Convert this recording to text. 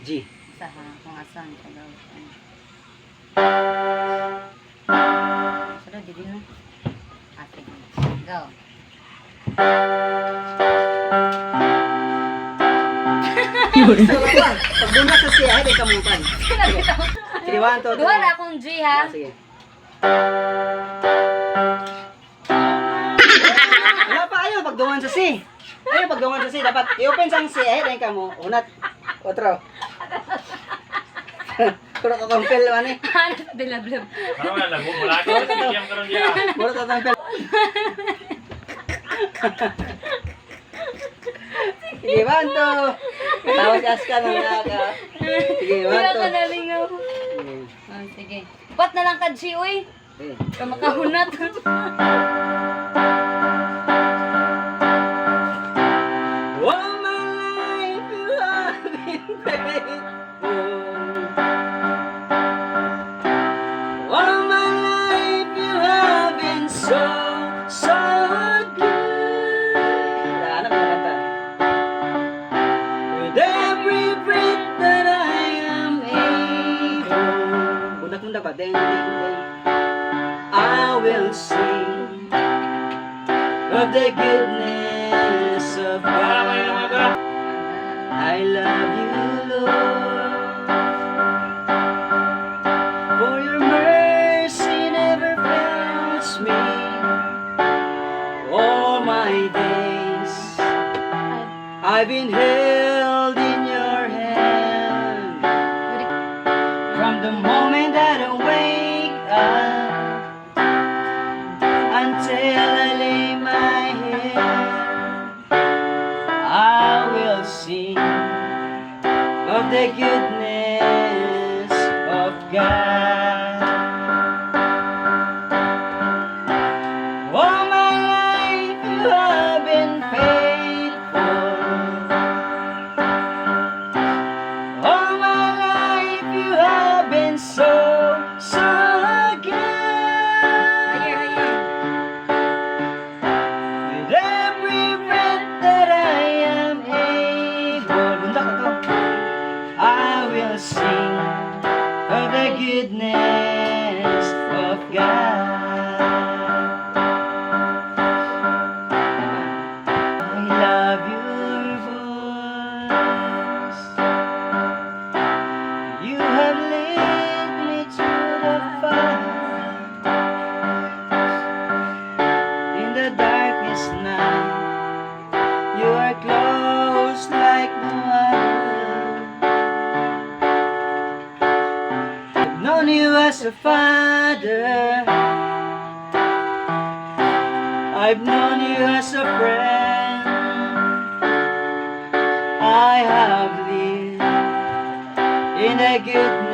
G. Sa ha, kung asan ka daw. Sunod, di na. Sige. Go. Pag bunda sa C, ay kamutan. Sige, 1, 2, 3. Duha na akong G ha. Sige. Wala pa ayaw pagdungan sa C. Ayaw pagdungan sa C. Dapat i-open sa C. Ay, rin ka mo. Unat. Otro. Kuro ka kampel man eh. Ano sa dilablab? Ano nga, nagmumula ko. Siyam karon diya. Kuro ka kampel. Sige, 1, 2. Tawag si Aska ng naka. Sige, 1, 2. Wala ka nalingaw. Sige. Pat na lang ka G, uy. Sige. Ka makahunat. All my life you have been faithful. All my life you have been so, so good. Wala na kanta. With every breath that I am able. Pundak-pundak pa. Ding, ding, ding. I will sing of the goodness of God. I love you, Lord, for your mercy never fails me. All my days I've been held in your hand. From the moment that I wake up until I lay my head, I will sing of the goodness of God. All my life you have been faithful. All my life you have been so, so good. With every breath that I am able, bunda ka to. I will sing of the goodness of God. I love your voice. You have led me to the fire. In the darkness night, you are close like no other. I've known you as a father. I've known you as a friend. I have lived in the goodness